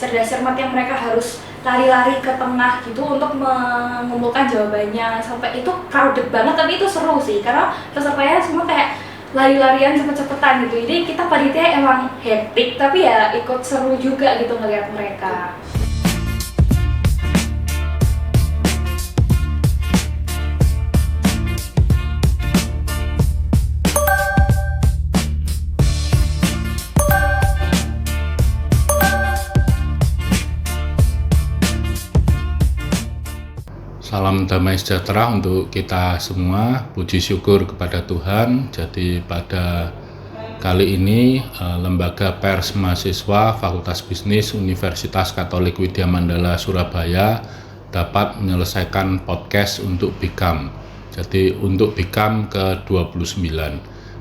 cerdas cermat yang mereka harus lari-lari ke tengah gitu untuk mengumpulkan jawabannya. Sampai itu crowded banget, tapi itu seru sih karena pesertanya semua kayak lari-larian cepet-cepetan gitu. Jadi kita panitia emang hectic tapi ya ikut seru juga gitu ngeliat mereka. Salam damai sejahtera untuk kita semua, puji syukur kepada Tuhan. Jadi pada kali ini Lembaga Pers Mahasiswa Fakultas Bisnis Universitas Katolik Widya Mandala Surabaya dapat menyelesaikan podcast untuk BIKAM. Jadi untuk BIKAM ke-29.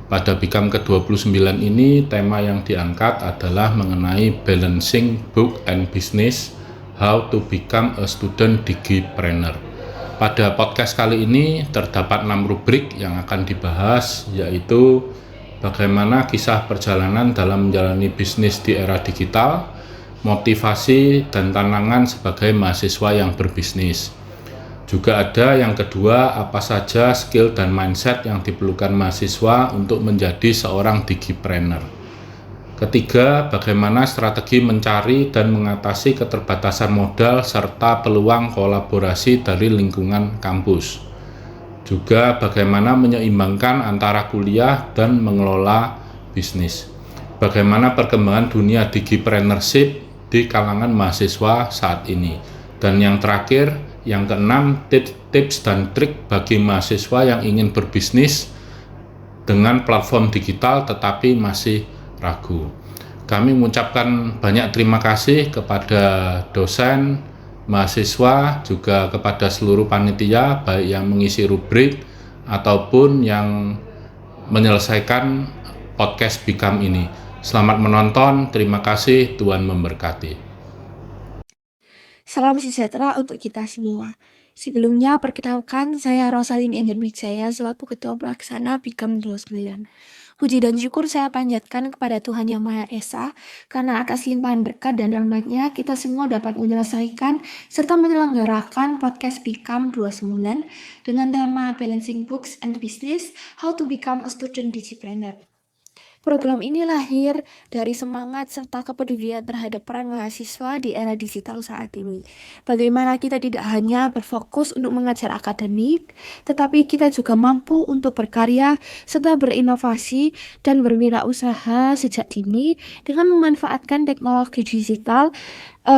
Pada BIKAM ke-29 ini tema yang diangkat adalah mengenai balancing book and business, how to become a student digipreneur. Pada podcast kali ini terdapat 6 rubrik yang akan dibahas, yaitu bagaimana kisah perjalanan dalam menjalani bisnis di era digital, motivasi dan tantangan sebagai mahasiswa yang berbisnis. Juga ada yang kedua, apa saja skill dan mindset yang diperlukan mahasiswa untuk menjadi seorang digipreneur. Ketiga, bagaimana strategi mencari dan mengatasi keterbatasan modal serta peluang kolaborasi dari lingkungan kampus. Juga bagaimana menyeimbangkan antara kuliah dan mengelola bisnis. Bagaimana perkembangan dunia digipreneurship di kalangan mahasiswa saat ini. Dan yang terakhir, yang keenam, tips dan trik bagi mahasiswa yang ingin berbisnis dengan platform digital tetapi masih ragu. Kami mengucapkan banyak terima kasih kepada dosen, mahasiswa, juga kepada seluruh panitia, baik yang mengisi rubrik ataupun yang menyelesaikan podcast BIKAM ini. Selamat menonton, terima kasih, Tuhan memberkati. Salam sejahtera untuk kita semua. Sebelumnya, perkenalkan saya Rosalin Enderwijaya selaku Ketua Pelaksana BIKAM 29. Puji dan syukur saya panjatkan kepada Tuhan Yang Maha Esa, karena atas limpahan berkat dan rahmat-Nya kita semua dapat menyelesaikan serta menyelenggarakan podcast BIKAM 29 dengan tema Balancing Books and Business, How to Become a Student Digipreneur. Program ini lahir dari semangat serta kepedulian terhadap peran mahasiswa di era digital saat ini. Bagaimana kita tidak hanya berfokus untuk mengajar akademik, tetapi kita juga mampu untuk berkarya serta berinovasi dan berwirausaha sejak dini dengan memanfaatkan teknologi digital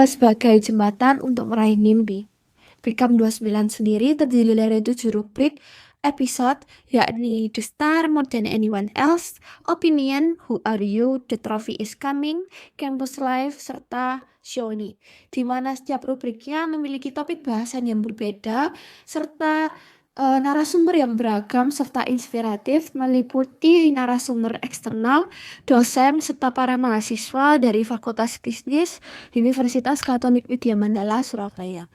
sebagai jembatan untuk meraih mimpi. BIKAM 29 sendiri terdiri dari 7 rubrik episode, yakni The Star More Than Anyone Else, Opinion, Who Are You, The Trophy Is Coming, Campus Life, serta Show ini, di mana setiap rubriknya memiliki topik bahasan yang berbeda serta narasumber yang beragam serta inspiratif, meliputi narasumber eksternal, dosen serta para mahasiswa dari Fakultas Bisnis Universitas Katolik Widya Mandala Surabaya.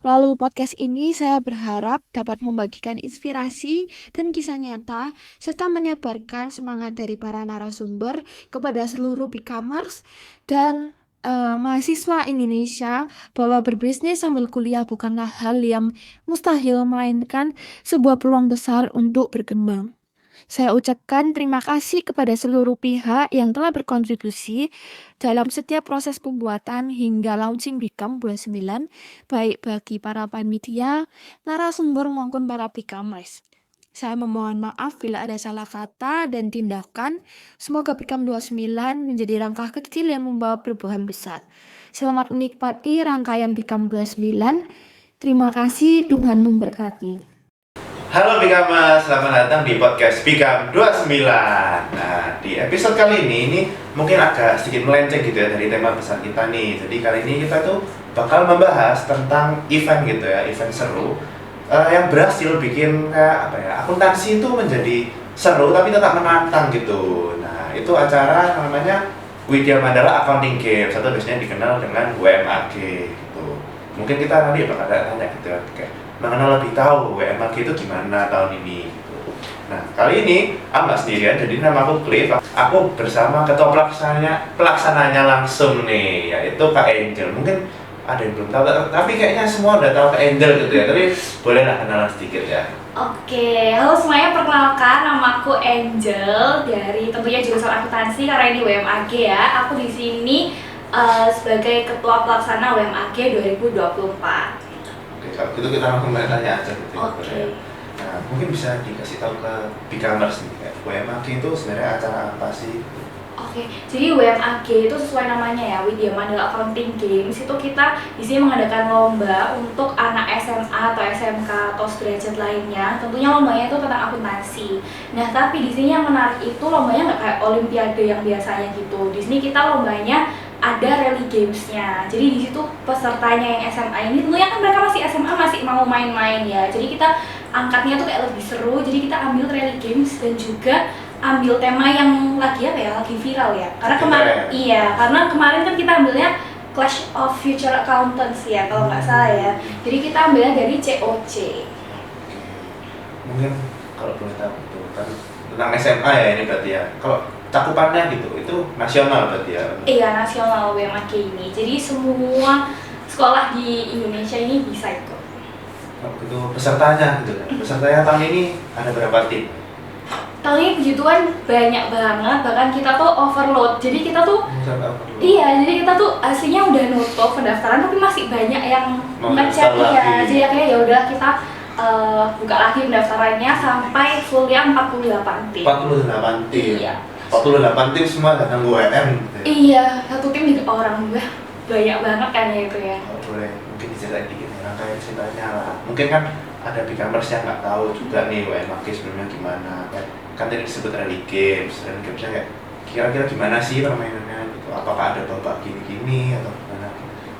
Lalu podcast ini saya berharap dapat membagikan inspirasi dan kisah nyata serta menyebarkan semangat dari para narasumber kepada seluruh BIKAMers dan mahasiswa Indonesia bahwa berbisnis sambil kuliah bukanlah hal yang mustahil, melainkan sebuah peluang besar untuk berkembang. Saya ucapkan terima kasih kepada seluruh pihak yang telah berkontribusi dalam setiap proses pembuatan hingga launching BIKAM 29, baik bagi para panitia, narasumber maupun para BIKAMers. Saya memohon maaf bila ada salah kata dan tindakan. Semoga BIKAM 29 menjadi langkah kecil yang membawa perubahan besar. Selamat menikmati rangkaian BIKAM 29. Terima kasih, Tuhan memberkati. Halo BIKAMers, selamat datang di podcast BIKAM 29. Nah, di episode kali ini mungkin agak sedikit melenceng gitu ya dari tema besar kita nih. Jadi kali ini kita tuh bakal membahas tentang event gitu ya, event seru yang berhasil bikin kayak apa ya, akuntansi itu menjadi seru tapi tetap menantang gitu. Nah, itu acara namanya Widya Mandala Accounting Games atau biasanya dikenal dengan WMAG gitu. Mungkin kita nanti bakal tanya gitu ya, kayak mengenal lebih tahu WMAG itu gimana tahun ini gitu. Nah, kali ini aku nggak sendirian, jadi nama aku Cliff. Aku bersama ketua pelaksananya langsung nih, yaitu Kak Angel. Mungkin ada yang belum tahu, tapi kayaknya semua udah tahu Kak Angel gitu ya. Tapi bolehlah kenalan sedikit ya. Oke, halo semuanya, perkenalkan nama aku Angel dari tentunya jurusan akuntansi karena ini WMAG ya. Aku di sini sebagai ketua pelaksana WMAG 2024. Oke, kalau gitu kita langsung tanya aja gitu. Oke. Nah, mungkin bisa dikasih tahu ke Bicamers nih, kayak WMAG itu sebenarnya acara apa sih? Oke, jadi WMAG itu sesuai namanya ya, Widya Mandala Accounting Games. Itu kita di sini mengadakan lomba untuk anak SMA atau SMK atau sederajat lainnya. Tentunya lombanya itu tentang akuntansi. Nah, tapi di sini yang menarik itu lombanya nggak kayak olimpiade yang biasanya gitu. Di sini kita lombanya ada rally gamesnya. Jadi di situ pesertanya yang SMA ini tentunya kan mereka masih SMA, masih mau main-main ya. Jadi kita angkatnya tuh kayak lebih seru. Jadi kita ambil rally games dan juga ambil tema yang lagi apa ya, lagi viral ya. Karena kemarin karena kemarin kan kita ambilnya Clash of Future Accountants ya kalau nggak salah ya. Jadi kita ambilnya dari COC. Mungkin kalau boleh tahu itu kan tentang SMA ya ini berarti ya. Kalau cakupannya gitu, itu nasional berarti ya? Iya, nasional WMAG ini. Jadi semua sekolah di Indonesia ini bisa ikut. Kalau gitu pesertanya gitu kan. Pesertanya tahun ini ada berapa tim? Tahun ini puji Tuhan banyak banget, bahkan kita tuh overload. Jadi kita tuh iya, jadi kita tuh aslinya udah nutup pendaftaran tapi masih banyak yang ngecek ya. Jadi akhirnya ya udah kita buka lagi pendaftarannya sampai fullnya 48 tim. 48 tim. Iya. 48 tim semua datang ke WM gitu ya? Iya, satu tim 3 orang juga. Banyak banget kan ya itu ya. Kalau boleh mungkin diceritain dikit ya, rangkaian ceritanya lah. Mungkin kan ada Bicamers yang nggak tahu juga nih WMAG sebelumnya gimana. Kan tadi disebut rally gamesnya kayak kira-kira gimana sih permainannya gitu? Apakah ada babak gini-gini atau gimana?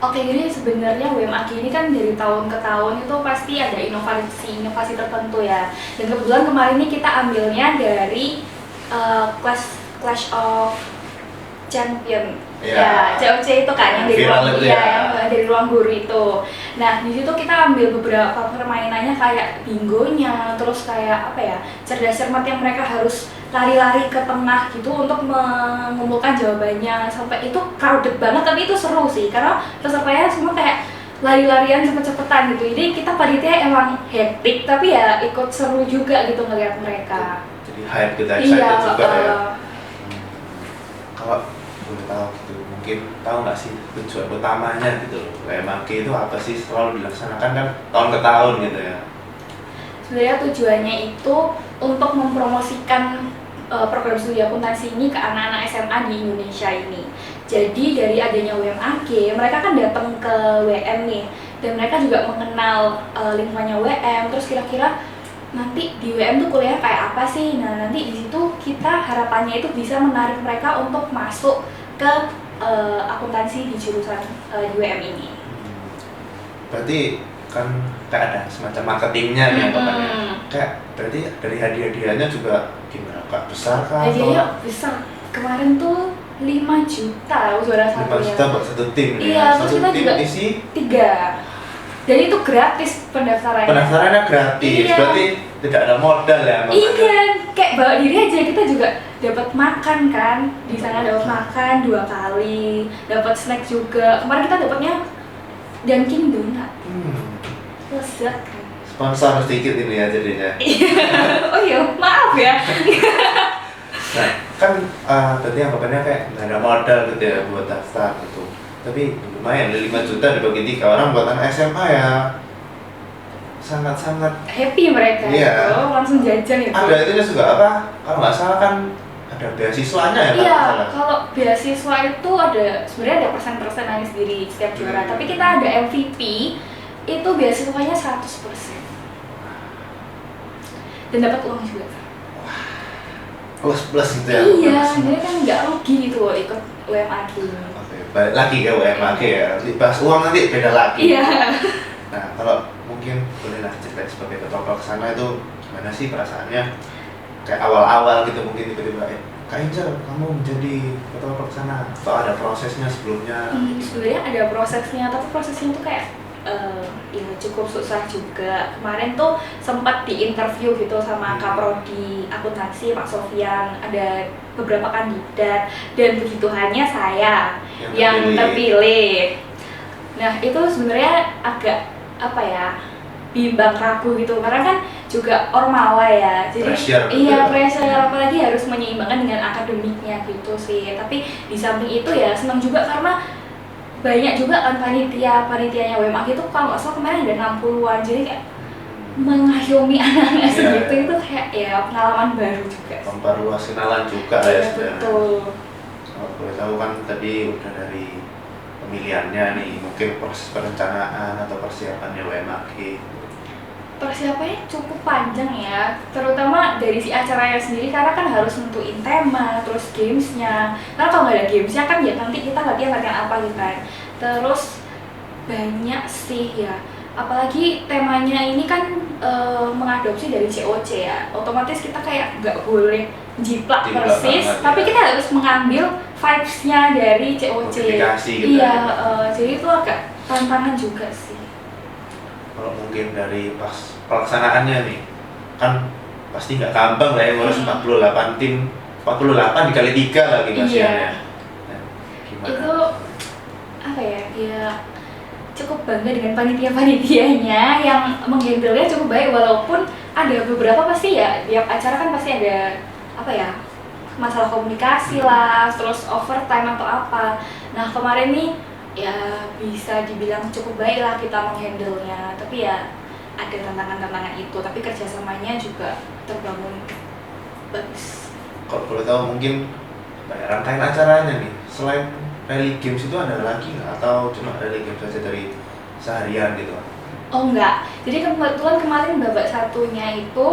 Oke, jadi sebenarnya WMAG ini kan dari tahun ke tahun itu pasti ada inovasi tertentu ya. Dan kebetulan kemarin ini kita ambilnya dari Clash of Champion. Ya, COC itu kan yang dari dari ruang guru itu. Nah, di situ kita ambil beberapa permainannya kayak bingonya, terus kayak apa ya, cerdas cermat yang mereka harus lari-lari ke tengah gitu untuk mengumpulkan jawabannya. Sampai itu crowded banget, tapi itu seru sih karena pesertanya semua kayak lari-larian cepet-cepetan gitu. Jadi kita panitia emang hektik, tapi ya ikut seru juga gitu ngeliat mereka. Jadi hype kita excited juga ya. Kalau boleh tahu gitu, mungkin tahu nggak sih tujuan utamanya gitu loh, WMAG itu apa sih selalu dilaksanakan kan tahun ke tahun gitu ya? Sebenarnya tujuannya itu untuk mempromosikan program studi akuntansi ini ke anak-anak SMA di Indonesia ini. Jadi dari adanya WMAG, mereka kan datang ke WM nih, dan mereka juga mengenal lingkungannya WM. Terus kira-kira nanti di WM tuh kuliah kayak apa sih? Nah, nanti di situ kita harapannya itu bisa menarik mereka untuk masuk ke akuntansi di jurusan di WM ini. Berarti kan kayak ada semacam marketingnya nih anggapannya. Kayak berarti dari hadiah-hadiahnya juga gimana? Kak besar kah? Hadiahnya besar. Kemarin tuh 5 juta juara satunya. 5 juta buat satu tim iya, ya? Terus satu kita tim juga isi 3. Jadi itu gratis pendaftarannya. Pendaftarannya gratis, iya. Berarti tidak ada modal ya? Iya, kayak bawa diri aja, kita juga dapat makan kan. Di sana dapat makan 2 kali, dapat snack juga. Kemarin kita dapatnya Dunkin Donut. Lezat kan. Sponsor sedikit ini ya jadinya. Oh iya, maaf ya. Nah, kan tadi anggapannya kayak nggak ada modal gitu ya buat daftar gitu. Tapi lumayan, 5 juta dibagi 3 orang buat anak SMA ya. Sangat-sangat happy mereka iya. Itu, langsung jajan itu. Ada itu juga apa? Kalau nggak salah kan ada beasiswanya ya? Iya, kalau beasiswa itu ada sebenarnya ada persen-persenannya sendiri setiap juara. Tapi kita ada MVP, itu beasiswanya 100%. Dan dapat uang juga. Plus gitu ya? Iya, jadi kan nggak rugi gitu loh ikut WMAG. Oke, balik lagi ke WMAG ya. Bahas uang nanti beda lagi. Iya. Nah, kalau mungkin boleh lah ceritain sebagai ketua pelaksana itu gimana sih perasaannya? Kayak awal-awal gitu mungkin tiba-tiba Kak Angel, kamu menjadi ketua pelaksana atau ada prosesnya sebelumnya? Sebenarnya ada prosesnya, tapi prosesnya itu kayak ya cukup susah juga. Kemarin tuh sempat diinterview gitu sama Kaprodi akuntansi Pak Sofian, ada beberapa kandidat dan begitu hanya saya yang terpilih. Nah itu sebenarnya agak apa ya, bimbang ragu gitu karena kan juga ormawa ya, jadi pressure apalagi harus menyeimbangkan dengan akademiknya gitu sih. Tapi di samping itu ya senang juga karena banyak juga kan panitianya WMAK itu kalau nggak salah kemarin ada 60-an, jadi kayak mengayomi anak-anak segitu itu kayak ya pengalaman baru juga. Memperluas kenalan juga ya sebenarnya. Betul. Kalau boleh tahu kan tadi udah dari pemilihannya nih, mungkin proses perencanaan atau persiapannya WMAK. Persiapannya cukup panjang ya, terutama dari si acaranya sendiri karena kan harus nentuin tema, terus gamesnya. Karena kalau nggak ada gamesnya kan ya nanti kita latihan apa gitu kan. Terus banyak sih ya, apalagi temanya ini kan mengadopsi dari COC ya. Otomatis kita kayak nggak boleh jiplak persis, tapi kita harus mengambil vibes-nya dari COC. Gitu iya, jadi itu agak tantangan juga sih. Kalau mungkin dari pas pelaksanaannya nih, kan pasti nggak gampang lah ya ngurus 48 tim, 48 dikali 3 lagi kasihannya. Nah, gimana? Itu apa ya, ya cukup bangga dengan panitia-panitianya yang menghandle-nya cukup baik, walaupun ada beberapa pasti ya, tiap acara kan pasti ada apa ya, masalah komunikasi lah, terus overtime atau apa. Nah kemarin nih ya bisa dibilang cukup baik lah kita menghandle-nya, tapi ya ada tantangan-tantangan itu, tapi kerjasamanya juga terbangun bagus. Kalau boleh tahu mungkin rangkaian acaranya nih, selain rally games itu ada lagi nggak? Atau cuma rally games saja dari seharian gitu? Oh enggak, jadi kebetulan kemarin babak satunya itu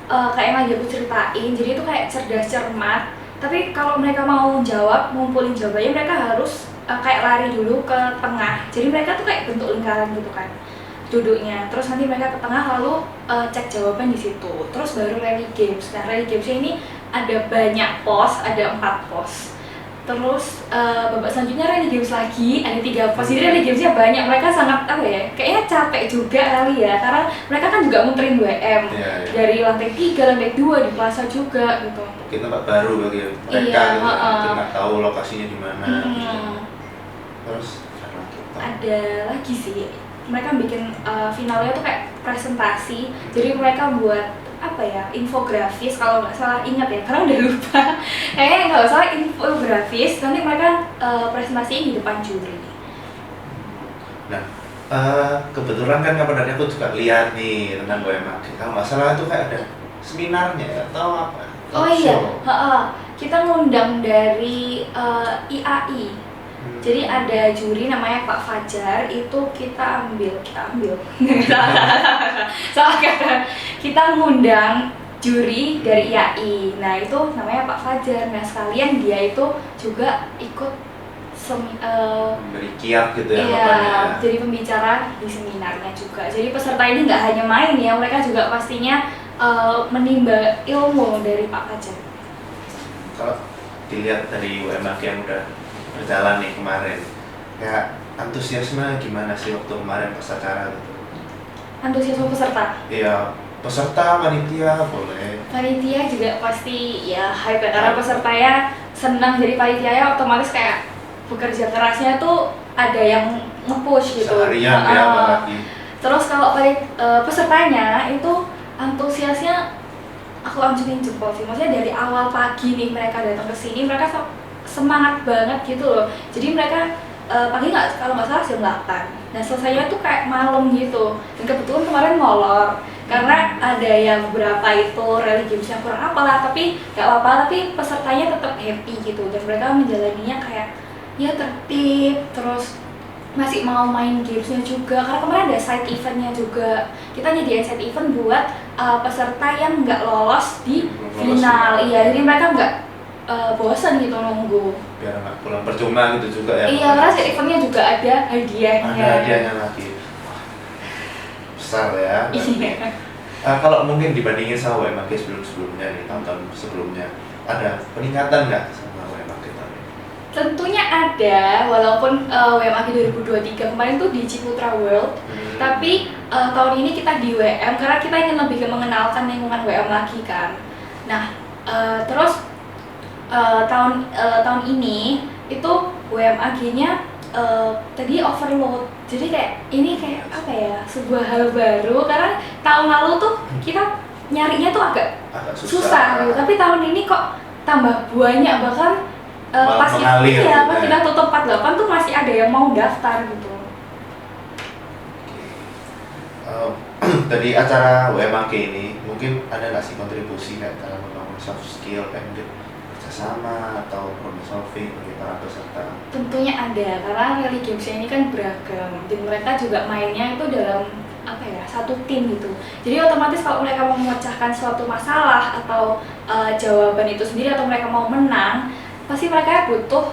kayak yang lagi aku ceritain, jadi itu kayak cerdas cermat, tapi kalau mereka mau jawab, ngumpulin jawabannya mereka harus kayak lari dulu ke tengah, jadi mereka tuh kayak bentuk lingkaran gitu kan duduknya, terus nanti mereka ke tengah lalu cek jawaban di situ, terus baru rally games. Nah rally games ini ada banyak pos, ada 4 pos, terus babak selanjutnya rally games lagi ada 3 pos, jadi rally gamesnya banyak, mereka sangat apa ya, kayaknya capek juga kali ya, karena mereka kan juga muterin WM dari lantai 3, lantai 2 di plaza juga gitu. Mungkin tempat baru bagi mereka gitu, nggak tahu lokasinya di mana. Gitu. Terus ada lagi sih, mereka bikin finalnya tuh kayak presentasi, jadi mereka buat apa ya, infografis kalau nggak salah, ingat ya karena udah lupa kayaknya nggak salah infografis, nanti mereka presentasiin di depan juri. Nah kebetulan kan kapan dari aku juga lihat nih tentang WMAK, kalau nggak salah tuh kayak ada seminarnya atau apa? Oh iya, kita ngundang dari IAI. Jadi ada juri namanya Pak Fajar, itu kita ambil salah kata, kita ngundang juri dari IAI. Nah itu namanya Pak Fajar. Nah sekalian dia itu juga ikut memberi kiat gitu ya, iya, jadi pembicara di seminarnya juga. Jadi peserta ini nggak hanya main ya, mereka juga pastinya menimba ilmu dari Pak Fajar. Kalau dilihat dari WMAK yang udah berjalan nih kemarin, kayak antusiasme gimana sih waktu kemarin pas acara gitu? Antusiasme peserta? Iya, peserta, panitia boleh. Panitia juga pasti ya hype ya, karena pesertanya senang, jadi panitianya otomatis kayak bekerja kerasnya tuh ada yang nge-push gitu. Seharian ya apalagi. Terus kalau pesertanya itu antusiasnya aku acungin jempol sih, maksudnya dari awal pagi nih mereka datang ke sini, mereka semangat banget gitu loh. Jadi mereka pagi kalau nggak salah jam 8. Nah selesainya tuh kayak malam gitu. Dan kebetulan kemarin molor karena ada yang beberapa itu rally gamesnya kurang apalah, tapi nggak apa-apa, tapi pesertanya tetap happy gitu dan mereka menjalaninya kayak ya tertib, terus masih mau main gamesnya juga karena kemarin ada side eventnya juga. Kita nyediain side event buat peserta yang nggak lolos di final. Iya, jadi mereka nggak bosan gitu nunggu. Biar nggak pulang percuma gitu juga ya. Iya, karena side eventnya juga ada hadiahnya. Ada hadiahnya lagi. Besar ya. Iya. Kalau mungkin dibandingin sama WMAK sebelumnya nih, tahun-tahun sebelumnya, ada peningkatan nggak sama WMAK tahun ini? Tentunya ada, walaupun WMAG 2023 kemarin tuh di Ciputra World, tapi tahun ini kita di WM karena kita ingin lebih mengenalkan lingkungan WM lagi kan. Nah, terus tahun ini itu WMAG-nya tadi overload, jadi kayak ini kayak apa ya, sebuah hal baru karena tahun lalu tuh kita nyarinya tuh agak susah gitu, tapi tahun ini kok tambah banyak, bahkan pas mengalir, pas kita tutup 48 tuh masih ada yang mau daftar gitu. Dari acara WMAG ini mungkin ada nggak sih kontribusi kayak dalam membangun soft skill kayak mungkin kerjasama atau problem solving bagi para peserta? Tentunya ada, karena Rally Games ini kan beragam dan mereka juga mainnya itu dalam apa ya, satu tim gitu. Jadi otomatis kalau mereka mau memecahkan suatu masalah atau jawaban itu sendiri atau mereka mau menang, pasti mereka butuh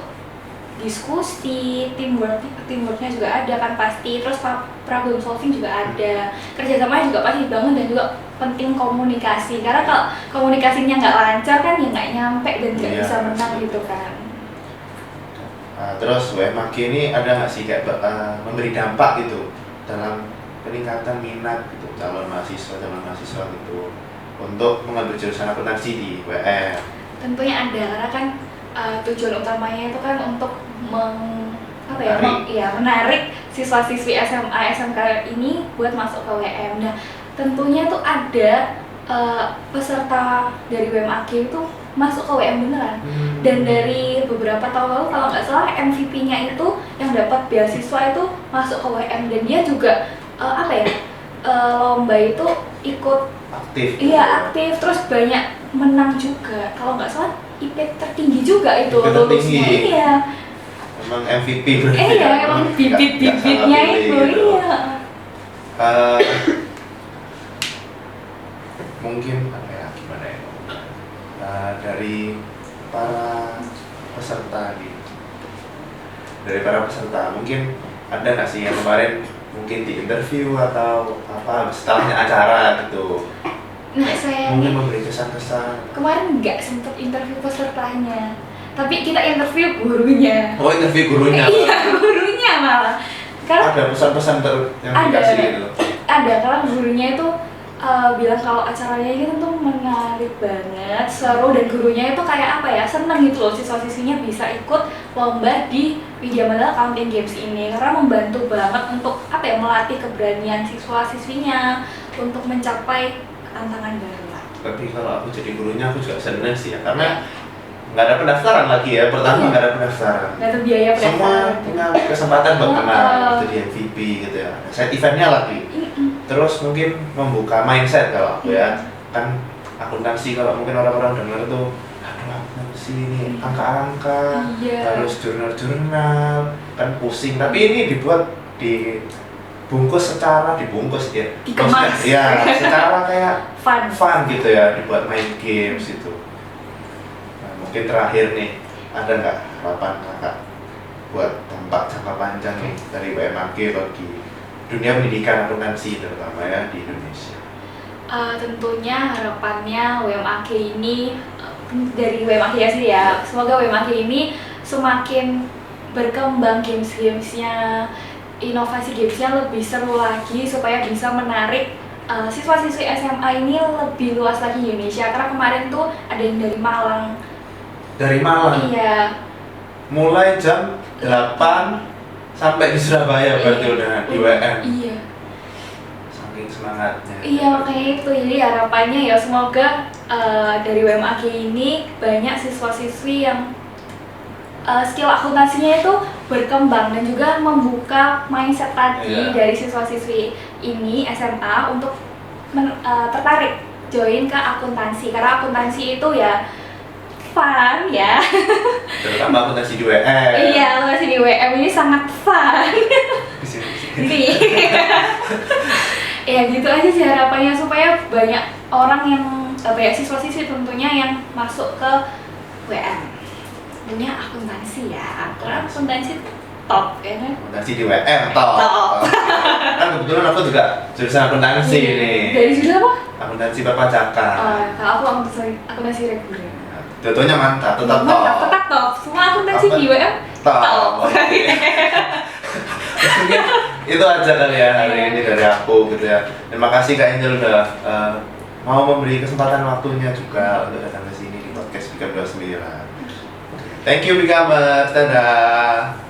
diskusi, teamworknya juga ada kan pasti, terus problem solving juga ada, kerjasamanya juga pasti dibangun, dan juga penting komunikasi, karena kalau komunikasinya nggak lancar kan ya nggak nyampe dan nggak bisa menang gitu kan. Terus WMAG ini ada nggak sih kayak memberi dampak gitu dalam peningkatan minat gitu calon mahasiswa gitu untuk mengambil jurusan akuntansi di WM? Tentunya ada, karena kan tujuan utamanya itu kan untuk menarik siswa-siswi SMA SMK ini buat masuk ke WM. Nah, tentunya tuh ada peserta dari WMAG itu masuk ke WM beneran. Dan dari beberapa tahun lalu kalau nggak salah MVP-nya itu yang dapat beasiswa itu masuk ke WM, dan dia juga lomba itu ikut aktif. Iya, aktif, terus banyak menang juga. Kalau nggak salah IP tertinggi juga itu lulusnya. Iya. Emang MVP berarti. Iya, emang bibit-bibitnya itu. Iya. Mungkin gimana ya? Dari para peserta mungkin ada nggak sih yang kemarin mungkin di interview atau apa setelahnya acara gitu? Nah, saya mungkin memberi kesan-kesan. Kemarin nggak sempet interview pesertanya, tapi kita interview gurunya. Oh, interview gurunya? Iya, gurunya malah. Karena ada pesan-pesan yang dikasih gitu? Ada, karena gurunya itu bilang kalau acaranya ini tuh menarik banget, seru, dan gurunya itu kayak apa ya, seneng gitu loh siswa-siswinya bisa ikut lomba di Widya Mandala Accounting Games ini, karena membantu banget untuk melatih keberanian siswa-siswinya untuk mencapai tantangan baru. Tapi kalau aku jadi gurunya aku juga seneng sih ya, karena nggak ada pendaftaran lagi ya. Pertama nggak ada pendaftaran, nggak ada biaya pendaftaran, semua punya kesempatan buat menang itu di MVP gitu ya, set eventnya lagi. Terus mungkin membuka mindset kalau aku ya, kan akuntansi kalau mungkin orang-orang dengar tuh aduh akuntansi ini angka-angka, harus jurnal-jurnal kan pusing, tapi ini dibungkus ya, dikemas ya secara kayak fun gitu ya, dibuat main games itu. Nah, mungkin terakhir nih, ada nggak harapan kakak buat dampak jangka panjang nih dari WMAG bagi dunia pendidikan akuntansi terutama ya di Indonesia? Tentunya harapannya WMAG ini dari WMAG ya sih ya, semoga WMAG ini semakin berkembang gamesnya, inovasi gamesnya lebih seru lagi supaya bisa menarik siswa-siswi SMA ini lebih luas lagi di Indonesia. Karena kemarin tuh ada yang dari Malang. Dari Malang? Iya. Mulai jam 8 sampai di Surabaya berarti udah di WM. Iya. Saking semangatnya. Iya, makanya itu. Jadi harapannya ya semoga dari WMAG ini banyak siswa-siswi yang skill akuntansinya itu berkembang dan juga membuka mindset tadi dari siswa-siswi ini SMA untuk tertarik join ke akuntansi, karena akuntansi itu ya fun ya. Terutama akuntansi di WM. Iya, akuntansi di WM ini sangat fun. Jadi ya gitu aja sih harapannya, supaya banyak orang yang banyak siswa-siswi tentunya yang masuk ke WM dunia akuntansi ya, karena akuntansi top ya kan. Akuntansi di WM top. Kan kebetulan aku juga jurusan akuntansi nih. Dari jurusan apa? Akuntansi perpajakan. Kalau aku akuntansi reguler. Dua-duanya mantap, tetap top. Tetap top. Semua akuntansi namanya sih Apa? GWM? Talk. Oke. Mungkin itu aja kali ya hari ini dari aku gitu ya. Terima kasih Kak Angel udah mau memberi kesempatan waktunya juga untuk datang ke sini di podcast Bikam 29. Thank you Bikamers, dadah.